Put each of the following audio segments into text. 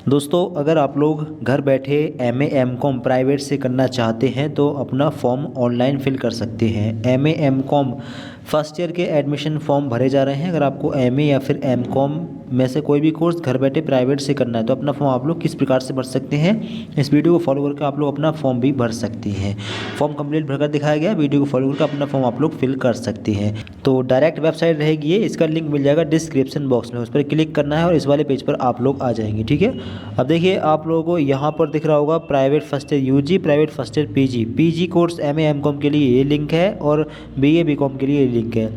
दोस्तों, अगर आप लोग घर बैठे एमए एमकॉम प्राइवेट से करना चाहते हैं तो अपना फॉर्म ऑनलाइन फिल कर सकते हैं। एमए एमकॉम फर्स्ट ईयर के एडमिशन फॉर्म भरे जा रहे हैं। अगर आपको एमए या फिर एमकॉम में से कोई भी कोर्स घर बैठे प्राइवेट से करना है तो अपना फॉर्म आप लोग किस प्रकार से भर सकते हैं, इस वीडियो को फॉलो करके आप लोग अपना फॉर्म भी भर सकते हैं। फॉर्म कंप्लीट भरकर दिखाया गया, वीडियो को फॉलो करके अपना फॉर्म आप लोग फिल कर सकते हैं। तो डायरेक्ट वेबसाइट रहेगी ये, इसका लिंक मिल जाएगा डिस्क्रिप्शन बॉक्स में, उस पर क्लिक करना है और इस वाले पेज पर आप लोग आ जाएंगे। ठीक है, अब देखिए आप लोगों को यहाँ पर दिख रहा होगा private first year UG, private first year PG course MA MCom के लिए ये लिंक है और बीए बीकॉम के लिए ये लिंक है।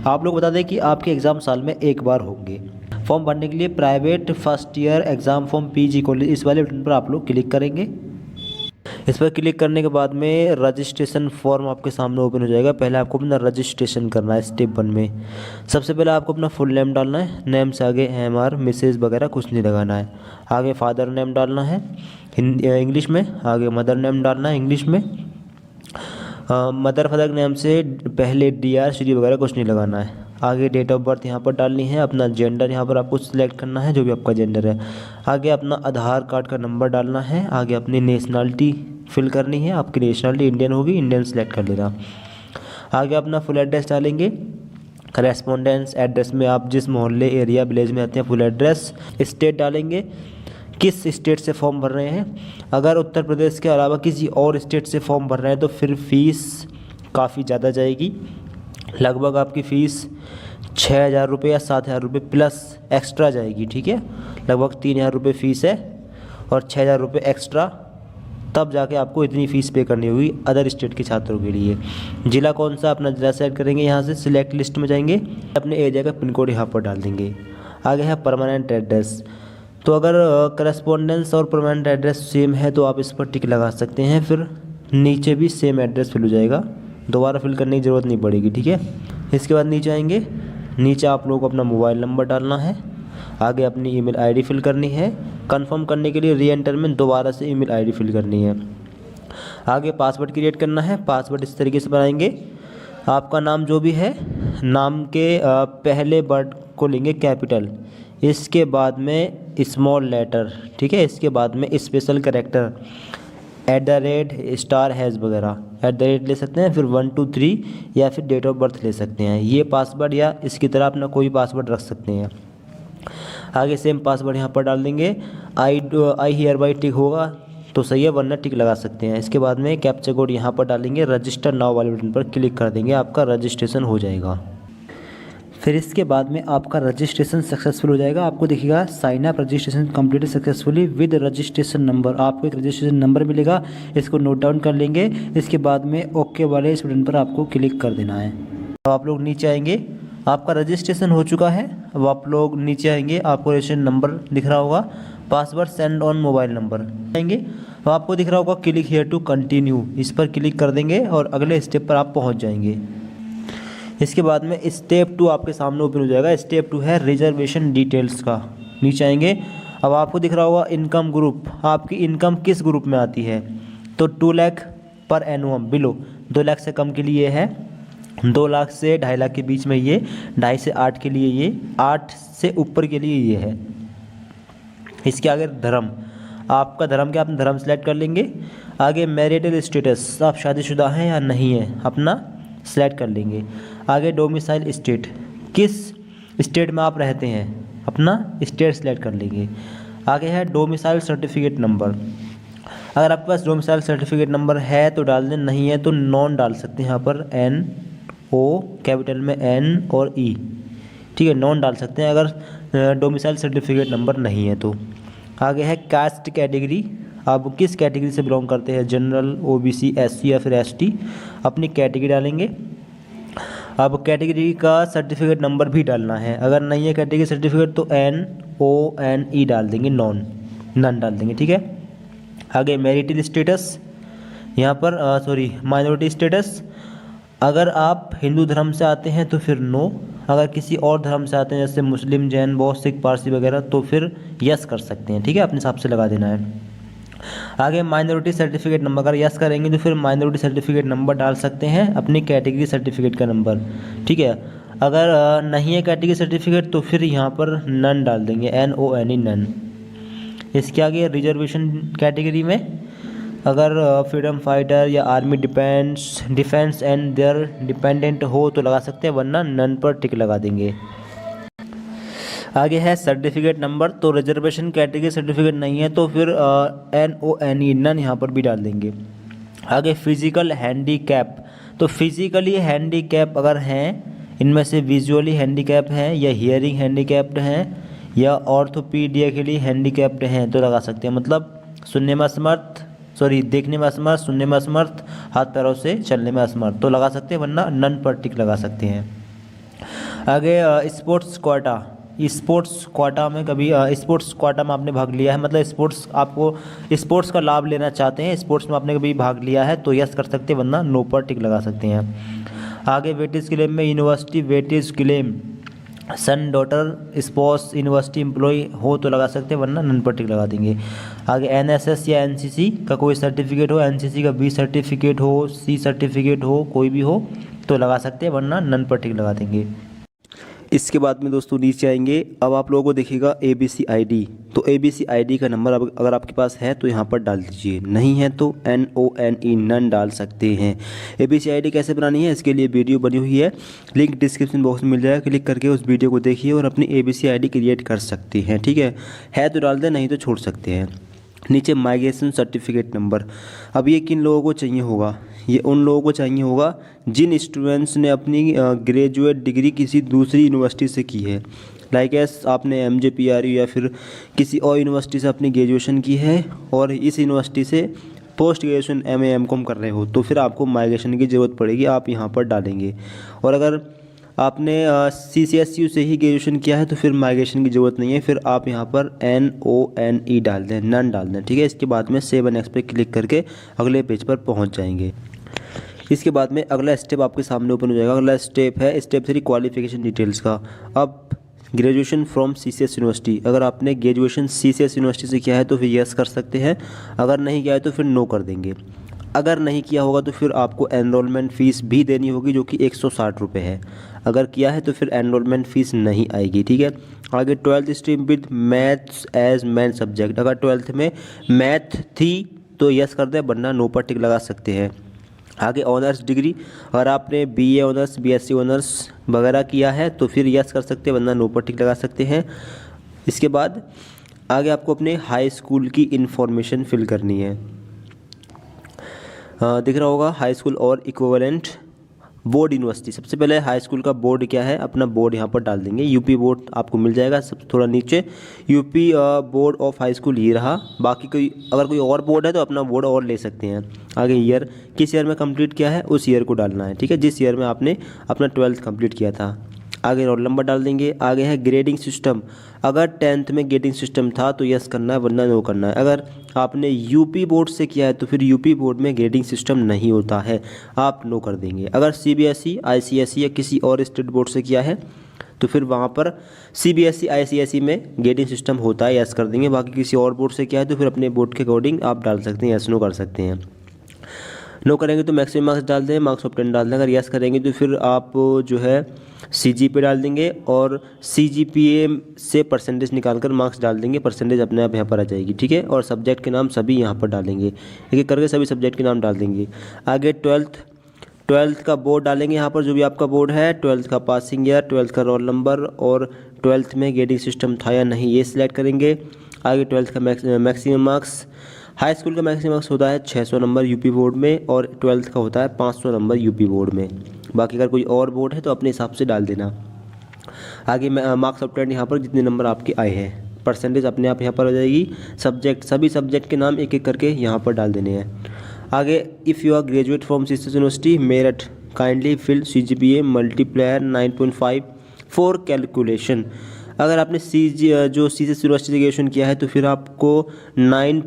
आप लोग बता दें कि आपके एग्ज़ाम साल में एक बार होंगे। फॉर्म भरने के लिए private first year exam form PG college इस वाले बटन पर आप लोग क्लिक करेंगे। इस पर क्लिक करने के बाद में रजिस्ट्रेशन फॉर्म आपके सामने ओपन हो जाएगा। पहले आपको अपना रजिस्ट्रेशन करना है स्टेप 1 में। सबसे पहले आपको अपना फुल नेम डालना है, नेम से आगे एमआर मिसेज वगैरह कुछ नहीं लगाना है। आगे फादर नेम डालना है इंग्लिश में, आगे मदर नेम डालना है इंग्लिश में। मदर फादर नेम से पहले डीआर श्री वगैरह कुछ नहीं लगाना है। आगे डेट ऑफ बर्थ यहाँ पर डालनी है, अपना जेंडर यहाँ पर आपको सिलेक्ट करना है जो भी आपका जेंडर है। आगे अपना आधार कार्ड का नंबर डालना है। आगे अपनी नेशनलिटी फिल करनी है, आपकी नेशनलिटी इंडियन होगी, इंडियन सेलेक्ट कर लेना। आगे अपना फुल एड्रेस डालेंगे, करेस्पॉन्डेंस एड्रेस में आप जिस मोहल्ले एरिया विलेज में आते हैं फुल एड्रेस। स्टेट डालेंगे, किस स्टेट से फॉर्म भर रहे हैं। अगर उत्तर प्रदेश के अलावा किसी और स्टेट से फॉर्म भर रहे हैं तो फिर फीस काफ़ी ज़्यादा जाएगी। लगभग आपकी फ़ीस 6,000 रुपये या 7,000 रुपये प्लस एक्स्ट्रा जाएगी। ठीक है, लगभग 3,000 रुपये फ़ीस है और 6,000 रुपये एक्स्ट्रा, तब जाके आपको इतनी फ़ीस पे करनी होगी अदर स्टेट के छात्रों के लिए। ज़िला कौन सा, अपना ज़िला सेलेक्ट करेंगे, यहाँ से सिलेक्ट लिस्ट में जाएंगे, अपने एरिया का पिन कोड यहाँ पर डाल देंगे। आगे है परमानेंट एड्रेस। तो अगर करस्पॉन्डेंस और परमानेंट एड्रेस सेम है तो आप इस पर टिक लगा सकते हैं, फिर नीचे भी सेम एड्रेस फिल हो जाएगा, दोबारा फिल करने की ज़रूरत नहीं पड़ेगी। ठीक है, इसके बाद नीचे आएंगे, नीचे आप लोगों को अपना मोबाइल नंबर डालना है। आगे अपनी ईमेल आईडी फिल करनी है। कंफर्म करने के लिए री एंटर में दोबारा से ईमेल आईडी फिल करनी है। आगे पासवर्ड क्रिएट करना है। पासवर्ड इस तरीके से बनाएंगे, आपका नाम जो भी है, नाम के पहले वर्ड को लेंगे कैपिटल, इसके बाद में स्मॉल लेटर, ठीक है, इसके बाद में स्पेशल कैरेक्टर, @ *# वगैरह, @ ले सकते हैं, फिर 1 2 3 या फिर डेट ऑफ बर्थ ले सकते हैं। ये पासवर्ड या इसकी तरह अपना कोई पासवर्ड रख सकते हैं। आगे सेम पासवर्ड यहाँ पर डाल देंगे। आई हियर बाई टिक होगा तो सही है, वरना टिक लगा सकते हैं। इसके बाद में कैप्चा कोड यहाँ पर डालेंगे, रजिस्टर नाउ वाले बटन पर क्लिक कर देंगे, आपका रजिस्ट्रेशन हो जाएगा। फिर इसके बाद में आपका रजिस्ट्रेशन सक्सेसफुल हो जाएगा। आपको दिखेगा sign up registration completed successfully with registration number, आपको एक रजिस्ट्रेशन नंबर मिलेगा, इसको नोट डाउन कर लेंगे। इसके बाद में ओके वाले इस बटन पर आपको क्लिक कर देना है। अब आप लोग नीचे आएंगे, आपका रजिस्ट्रेशन हो चुका है। अब आप लोग नीचे आएंगे, आपको रजिस्ट्रेशन नंबर दिख रहा होगा, password send on mobile number आएंगे। अब आपको दिख रहा होगा क्लिक हियर टू कंटिन्यू, इस पर क्लिक कर देंगे और अगले स्टेप पर आप पहुँच जाएंगे। इसके बाद में स्टेप 2 आपके सामने ओपन हो जाएगा। स्टेप 2 है रिजर्वेशन डिटेल्स का। नीचे आएंगे, अब आपको दिख रहा होगा इनकम ग्रुप, आपकी इनकम किस ग्रुप में आती है, तो 2 लाख पर एनुअम बिलो, 2 लाख से कम के लिए है, 2 लाख से 2.5 लाख के बीच में ये, 2.5 से 8 के लिए ये, 8 से ऊपर के लिए ये है। इसके आगे धर्म, आपका धर्म क्या, अपना धर्म सेलेक्ट कर लेंगे। आगे मैरिटल स्टेटस, आप शादीशुदा हैं या नहीं है, अपना सेलेक्ट कर लेंगे। आगे डोमिसाइल स्टेट, किस स्टेट में आप रहते हैं, अपना स्टेट सेलेक्ट कर लेंगे। आगे है डोमिसाइल सर्टिफिकेट नंबर, अगर आपके पास डोमिसाइल सर्टिफिकेट नंबर है तो डाल दें, नहीं है तो नॉन डाल सकते हैं। यहाँ पर NO कैपिटल में N और E, ठीक है, नॉन डाल सकते हैं अगर डोमिसाइल सर्टिफिकेट नंबर नहीं है तो। आगे है कास्ट कैटेगरी, आप किस कैटेगरी से बिलोंग करते हैं, जनरल, OBC, SC या फिर ST, अपनी कैटेगरी डालेंगे। अब कैटेगरी का सर्टिफिकेट नंबर भी डालना है, अगर नहीं है कैटेगरी सर्टिफिकेट तो NONE डाल देंगे, नन डाल देंगे। ठीक है, आगे मैरिटल स्टेटस, यहाँ पर माइनॉरिटी स्टेटस, अगर आप हिंदू धर्म से आते हैं तो फिर नो, अगर किसी और धर्म से आते हैं जैसे मुस्लिम, जैन, बौद्ध, सिख, पारसी वगैरह तो फिर यस कर सकते हैं। ठीक है, अपने हिसाब से लगा देना है। आगे माइनॉरिटी सर्टिफिकेट नंबर, अगर यस करेंगे तो फिर माइनॉरिटी सर्टिफिकेट नंबर डाल सकते हैं, अपनी कैटेगरी सर्टिफिकेट का नंबर। ठीक है, अगर नहीं है कैटेगरी सर्टिफिकेट तो फिर यहाँ पर नन डाल देंगे, NONE नन। इसके आगे रिजर्वेशन कैटेगरी में अगर फ्रीडम फाइटर या army defence and their dependent हो तो लगा सकते हैं, वरना नन पर टिक लगा देंगे। आगे है सर्टिफिकेट नंबर, तो रिजर्वेशन कैटेगरी सर्टिफिकेट नहीं है तो फिर NONE नन यहाँ पर भी डाल देंगे। आगे फिजिकल हैंडीकैप, तो फिजिकली हैंडीकैप अगर हैं, इनमें से विजुअली हैंडीकैप हैं या हियरिंग हैंडीकैप्ड हैं या ऑर्थोपीडिकली हैंडीकैप्ड हैं तो लगा सकते हैं, मतलब सुनने में असमर्थ, देखने में असमर्थ, सुनने में असमर्थ, हाथ पैरों से चलने में असमर्थ तो लगा सकते हैं, वरना नन पर टिक लगा सकते हैं। आगे स्पोर्ट्स कोटा में कभी स्पोर्ट्स कोटा में आपने भाग लिया है, मतलब स्पोर्ट्स का लाभ लेना चाहते हैं, स्पोर्ट्स में आपने कभी भाग लिया है तो यस कर सकते हैं, वरना नो पर टिक लगा सकते हैं। आगे वेटेज क्लेम में university weightage claim, son daughter spouse university employ हो तो लगा सकते हैं, वरना नन पर टिक लगा देंगे। आगे NSS या NCC का कोई सर्टिफिकेट हो, NCC का B सर्टिफिकेट हो, C सर्टिफिकेट हो, कोई भी हो तो लगा सकते हैं, वरना नन पर टिक लगा देंगे। इसके बाद में दोस्तों नीचे आएंगे, अब आप लोगों को देखिएगा ABCID, तो ABCID का नंबर अगर आपके पास है तो यहाँ पर डाल दीजिए, नहीं है तो NONE नन डाल सकते हैं। ABCID कैसे बनानी है इसके लिए वीडियो बनी हुई है, लिंक डिस्क्रिप्शन बॉक्स में मिल जाएगा, क्लिक करके उस वीडियो को देखिए और अपनी ABCID क्रिएट कर सकते हैं। ठीक है तो डाल दें, नहीं तो छोड़ सकते हैं। नीचे माइग्रेशन सर्टिफिकेट नंबर, अब ये किन लोगों को चाहिए होगा, ये उन लोगों को चाहिए होगा जिन स्टूडेंट्स ने अपनी ग्रेजुएट डिग्री किसी दूसरी यूनिवर्सिटी से की है, लाइक आपने MJPRU या फिर किसी और यूनिवर्सिटी से अपनी ग्रेजुएशन की है और इस यूनिवर्सिटी से पोस्ट ग्रेजुएशन MA MCOM कर रहे हो तो फिर आपको माइग्रेशन की ज़रूरत पड़ेगी, आप यहाँ पर डालेंगे। और अगर आपने CCSU से ही ग्रेजुएशन किया है तो फिर माइग्रेशन की ज़रूरत नहीं है, फिर आप यहाँ पर NONE डाल दें, नन डाल दें। ठीक है, इसके बाद में सेव एंड नेक्स्ट पे क्लिक करके अगले पेज पर पहुँच जाएंगे। इसके बाद में अगला स्टेप आपके सामने ओपन हो जाएगा। अगला स्टेप है स्टेप 3 क्वालिफिकेशन डिटेल्स का। अब ग्रेजुएशन फ्रॉम CCS यूनिवर्सिटी, अगर आपने ग्रेजुएशन CCS यूनिवर्सिटी से किया है तो फिर यस कर सकते हैं, अगर नहीं किया है तो फिर नो कर देंगे। अगर नहीं किया होगा तो फिर आपको एनरोलमेंट फ़ीस भी देनी होगी जो कि 160 रुपये है, अगर किया है तो फिर एनरोलमेंट फ़ीस नहीं आएगी। ठीक है, आगे 12th stream with maths as main subject, अगर 12th में मैथ थी तो यस कर दें, वरना नो पर टिक लगा सकते हैं। आगे ऑनर्स डिग्री, अगर आपने BA ऑनर्स BSc ऑनर्स वगैरह किया है तो फिर यस कर सकते हैं, वरना नो पर टिक लगा सकते हैं। इसके बाद आगे आपको अपने हाई स्कूल की इन्फॉर्मेशन फिल करनी है। दिख रहा होगा हाई स्कूल और इक्विवेलेंट बोर्ड यूनिवर्सिटी। सबसे पहले हाई स्कूल का बोर्ड क्या है, अपना बोर्ड यहाँ पर डाल देंगे। UP बोर्ड आपको मिल जाएगा, सब थोड़ा नीचे UP board of high school ये रहा। बाकी अगर कोई और बोर्ड है तो अपना बोर्ड और ले सकते हैं। आगे ईयर, किस ईयर में कंप्लीट किया है उस ईयर को डालना है। ठीक है, जिस ईयर में आपने अपना 12th कंप्लीट किया था। आगे रोल नंबर डाल देंगे। आगे है ग्रेडिंग सिस्टम, अगर 10th में ग्रेडिंग सिस्टम था तो यस करना है, वरना नो करना है। अगर आपने UP बोर्ड से किया है तो फिर UP बोर्ड में ग्रेडिंग सिस्टम नहीं होता है, आप नो कर देंगे। अगर CBSE ICSE या किसी और स्टेट बोर्ड से किया है तो फिर वहाँ पर CBSE ICSE में ग्रेडिंग सिस्टम होता है, यस कर देंगे। बाकी किसी और बोर्ड से किया है तो फिर अपने बोर्ड के अकॉर्डिंग आप डाल सकते हैं, यस नो कर सकते हैं। नो करेंगे तो मैक्सिमम मार्क्स डाल दें, मार्क्स ऑफ 10 डाल दें। अगर यस करेंगे तो फिर आप जो है CGPA डाल देंगे और CGPA से परसेंटेज निकाल कर मार्क्स डाल देंगे, परसेंटेज अपने आप यहाँ पर आ जाएगी। ठीक है, और सब्जेक्ट के नाम सभी यहाँ पर डालेंगे, एक एक करके सभी सब्जेक्ट के नाम डाल देंगे। आगे 12th का बोर्ड डालेंगे यहाँ पर, जो भी आपका बोर्ड है, 12th का पासिंग ईयर, 12th का रोल नंबर और 12th में ग्रेडिंग सिस्टम था या नहीं ये सिलेक्ट करेंगे। आगे 12th का मैक्सिमम मार्क्स, हाई स्कूल का मैक्सिमम मार्क्स होता है 600 नंबर UP बोर्ड में और 12th का होता है 500 नंबर UP बोर्ड में। बाकी अगर कोई और बोर्ड है तो अपने हिसाब से डाल देना। आगे मार्क्स ऑफ 10 यहाँ पर जितने नंबर आपके आए हैं, परसेंटेज अपने आप यहाँ पर हो जाएगी। सब्जेक्ट, सभी सब्जेक्ट के नाम एक एक करके यहाँ पर डाल देने हैं। आगे if you are graduate from CCS university Meerut kindly fill CGPA multiplier 9.5 for calculation. अगर आपने जो CCS यूनिवर्सिटी से ग्रेजुएशन किया है तो फिर आपको 9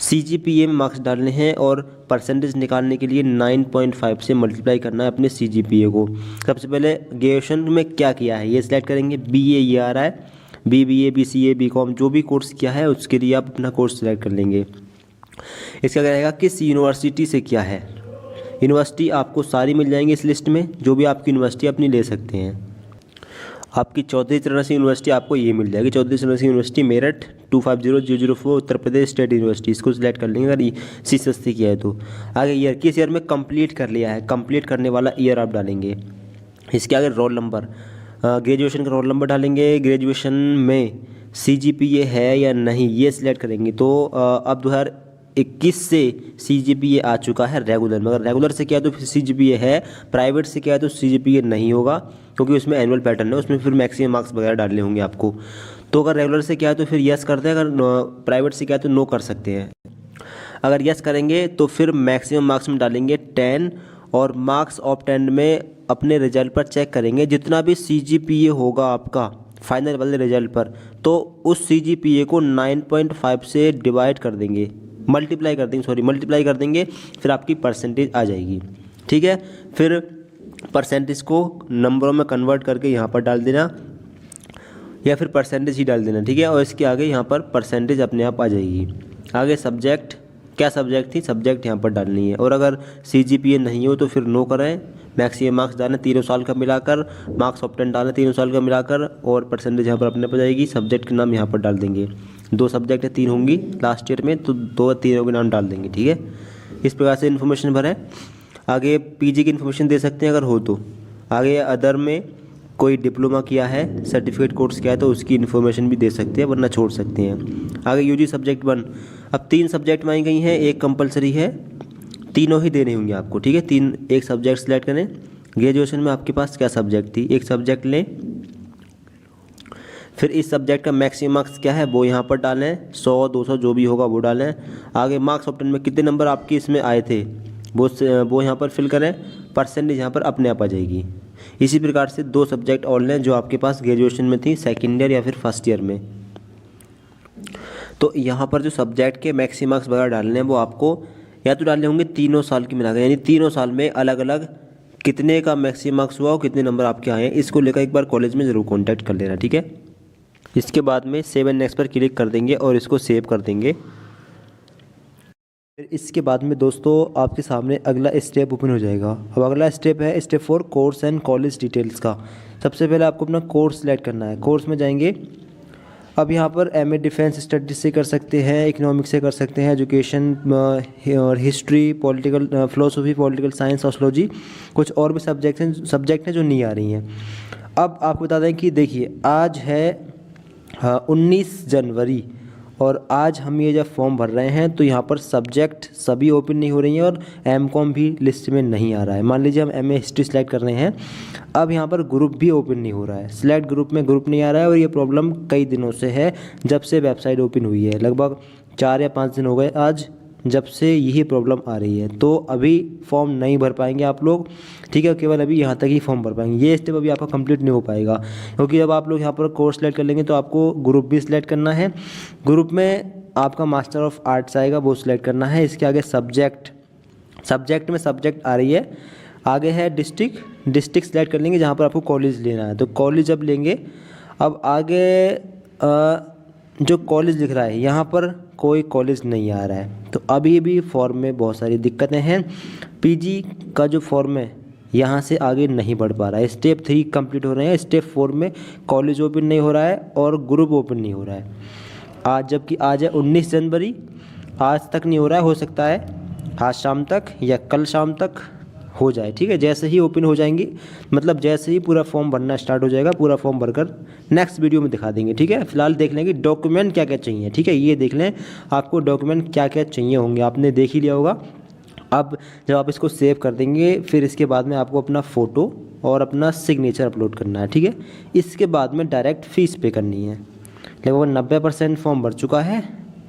CGPA में मार्क्स डालने हैं और परसेंटेज निकालने के लिए 9.5 से मल्टीप्लाई करना है अपने CGPA को। सबसे पहले ग्रेजुएशन में क्या किया है ये सिलेक्ट करेंगे। BA ये आ रहा है, BBA BCA BCom जो भी कोर्स किया है उसके लिए आप अपना कोर्स सिलेक्ट कर लेंगे। इसका क्या रहेगा, किस यूनिवर्सिटी से किया है। यूनिवर्सिटी आपको सारी मिल जाएंगी इस लिस्ट में, जो भी आपकी यूनिवर्सिटी अपनी ले सकते हैं। आपकी चौधरी चरण सिंह यूनिवर्सिटी आपको ये मिल जाएगी, चौधरी चरण Singh university Meerut 250004 Uttar Pradesh state university. इसको सिलेक्ट कर लेंगे अगर CSSC किया है तो। आगे ईयर, किस ईयर में कंप्लीट कर लिया है, कंप्लीट करने वाला ईयर आप डालेंगे। इसके आगे रोल नंबर, ग्रेजुएशन का रोल नंबर डालेंगे। ग्रेजुएशन में CGPA है या नहीं ये सिलेक्ट करेंगे। तो अब 2021 से CGPA आ चुका है रेगुलर में, अगर रेगुलर से किया तो फिर CGPA है, प्राइवेट से किया है तो CGPA नहीं होगा, क्योंकि उसमें एनुअल पैटर्न है, उसमें फिर मैक्सिमम मार्क्स वगैरह डालने होंगे आपको। तो अगर रेगुलर से किया है तो फिर यस करते हैं, अगर प्राइवेट से किया है तो नो कर सकते हैं। अगर यस करेंगे तो फिर मैक्सिमम मार्क्स में डालेंगे 10, और मार्क्स ऑफ 10 में अपने रिजल्ट पर चेक करेंगे। जितना भी CGPA होगा आपका फाइनल वाले रिजल्ट पर, तो उस CGPA को 9.5 से डिवाइड कर देंगे, मल्टीप्लाई कर देंगे, फिर आपकी परसेंटेज आ जाएगी। ठीक है, फिर परसेंटेज को नंबरों में कन्वर्ट करके यहाँ पर डाल देना, या फिर परसेंटेज ही डाल देना। ठीक है, और इसके आगे यहाँ पर परसेंटेज अपने आप आ जाएगी। आगे सब्जेक्ट, क्या सब्जेक्ट थी, सब्जेक्ट यहाँ पर डालनी है। और अगर CGPA नहीं हो तो फिर नो करें, मैक्सिमम मार्क्स डालें तीनों साल का मिलाकर, मार्क्स ऑफ 10 डालें तीनों साल का मिलाकर, और परसेंटेज यहाँ पर अपने पर जाएगी। सब्जेक्ट के नाम यहाँ पर डाल देंगे, 2 सब्जेक्ट है, 3 होंगी लास्ट ईयर में, तो 2-3 के नाम डाल देंगे। ठीक है, इस प्रकार से इन्फॉर्मेशन भरें। आगे PG की इन्फॉर्मेशन दे सकते हैं अगर हो तो। आगे अदर में कोई डिप्लोमा किया है, सर्टिफिकेट कोर्स किया है तो उसकी इन्फॉर्मेशन भी दे सकते हैं, वरना छोड़ सकते हैं। आगे UG सब्जेक्ट 1, अब 3 सब्जेक्ट मांगी गई हैं, एक कंपलसरी है, तीनों ही देने होंगे आपको। ठीक है, एक सब्जेक्ट सेलेक्ट करें। ग्रेजुएशन में आपके पास क्या सब्जेक्ट थी, एक सब्जेक्ट लें, फिर इस सब्जेक्ट का मैक्सिमम मार्क्स क्या है वो यहाँ पर डालें, 100-200 जो भी होगा वो डालें। आगे मार्क्स ऑफ 10 में कितने नंबर आपके इसमें आए थे वो यहाँ पर फिल करें, परसेंटेज यहाँ पर अपने आप आ जाएगी। इसी प्रकार से 2 सब्जेक्ट और लें जो आपके पास ग्रेजुएशन में थी, सेकेंड ईयर या फिर फर्स्ट ईयर में। तो यहाँ पर जो सब्जेक्ट के मैक्सिमम मार्क्स वगैरह डालने हैं वो आपको या तो डालने होंगे तीनों साल की मिलाकर, यानी तीनों साल में अलग अलग कितने का मैक्सिमम मार्क्स हुआ और कितने नंबर आपके आए हैं, इसको लेकर एक बार कॉलेज में ज़रूर कॉन्टैक्ट कर लेना। ठीक है, इसके बाद में सेव एंड नेक्स्ट पर क्लिक कर देंगे और इसको सेव कर देंगे। फिर इसके बाद में दोस्तों आपके सामने अगला स्टेप ओपन हो जाएगा। अब अगला स्टेप है step 4 course and college details का। सबसे पहले आपको अपना कोर्स सेलेक्ट करना है। कोर्स में जाएंगे, अब यहाँ पर MA डिफेंस स्टडीज से कर सकते हैं, इकोनॉमिक्स से कर सकते हैं, एजुकेशन और history, political philosophy, political science, sociology, कुछ और भी सब्जेक्ट हैं जो नहीं आ रही हैं। अब आपको बता दें कि देखिए आज है 19 जनवरी, और आज हम ये जब फॉर्म भर रहे हैं तो यहाँ पर सब्जेक्ट सभी ओपन नहीं हो रही हैं और MCOM भी लिस्ट में नहीं आ रहा है। मान लीजिए हम MA हिस्ट्री सेलेक्ट कर रहे हैं, अब यहाँ पर ग्रुप भी ओपन नहीं हो रहा है, सिलेक्ट ग्रुप में ग्रुप नहीं आ रहा है, और ये प्रॉब्लम कई दिनों से है, जब से वेबसाइट ओपन हुई है, लगभग 4 या 5 दिन हो गए आज जब से यही प्रॉब्लम आ रही है। तो अभी फॉर्म नहीं भर पाएंगे आप लोग। ठीक है, केवल अभी यहाँ तक ही फॉर्म भर पाएंगे, ये स्टेप अभी आपका कंप्लीट नहीं हो पाएगा, क्योंकि जब आप लोग यहाँ पर कोर्स सेलेक्ट कर लेंगे तो आपको ग्रुप भी सिलेक्ट करना है। ग्रुप में आपका मास्टर ऑफ आर्ट्स आएगा, वो सिलेक्ट करना है। इसके आगे सब्जेक्ट में सब्जेक्ट आ रही है, आगे है डिस्ट्रिक्ट सेलेक्ट कर लेंगे जहाँ पर आपको कॉलेज लेना है, तो कॉलेज जब लेंगे, अब आगे जो कॉलेज लिख रहा है यहाँ पर कोई कॉलेज नहीं आ रहा है, तो अभी भी फॉर्म में बहुत सारी दिक्कतें हैं। PG का जो फॉर्म है यहाँ से आगे नहीं बढ़ पा रहा है। स्टेप 3 कंप्लीट हो रहे हैं, स्टेप 4 में कॉलेज ओपन नहीं हो रहा है और ग्रुप ओपन नहीं हो रहा है। आज जबकि आज है 19 जनवरी, आज तक नहीं हो रहा है, हो सकता है आज शाम तक या कल शाम तक हो जाए। ठीक है, जैसे ही ओपन हो जाएंगी, मतलब जैसे ही पूरा फॉर्म भरना स्टार्ट हो जाएगा, पूरा फॉर्म भरकर नेक्स्ट वीडियो में दिखा देंगे। ठीक है, फिलहाल देख लें कि डॉक्यूमेंट क्या क्या चाहिए। ठीक है, ये देख लें आपको डॉक्यूमेंट क्या क्या चाहिए होंगे, आपने देख ही लिया होगा। अब जब आप इसको सेव कर देंगे, फिर इसके बाद में आपको अपना फ़ोटो और अपना सिग्नेचर अपलोड करना है। ठीक है, इसके बाद में डायरेक्ट फ़ीस पे करनी है। लगभग 90% फॉर्म भर चुका है,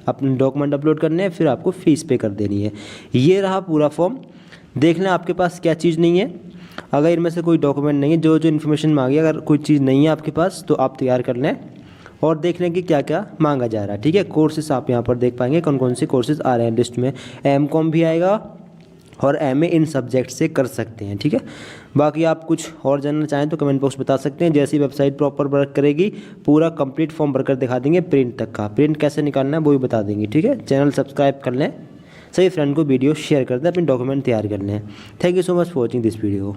अपने डॉक्यूमेंट अपलोड करने हैं, फिर आपको फ़ीस पे कर देनी है। ये रहा पूरा फॉर्म। देख लें आपके पास क्या चीज़ नहीं है, अगर इनमें से कोई डॉक्यूमेंट नहीं है, जो इन्फॉर्मेशन मांगी, अगर कोई चीज़ नहीं है आपके पास तो आप तैयार कर लें और देख लें कि क्या क्या मांगा जा रहा है। ठीक है, कोर्सेस आप यहाँ पर देख पाएंगे कौन कौन से कोर्सेज आ रहे हैं लिस्ट में। MCOM भी आएगा और MA इन सब्जेक्ट से कर सकते हैं। ठीक है, बाकी आप कुछ और जानना चाहें तो कमेंट बॉक्स बता सकते हैं। जैसी वेबसाइट प्रॉपर वर्क करेगी, पूरा कंप्लीट फॉर्म भरकर दिखा देंगे, प्रिंट तक का, प्रिंट कैसे निकालना है वो भी बता देंगे। ठीक है, चैनल सब्सक्राइब कर लें, सभी फ्रेंड को वीडियो शेयर कर दें, अपने डॉक्यूमेंट तैयार कर लें। Thank you so much for watching this video.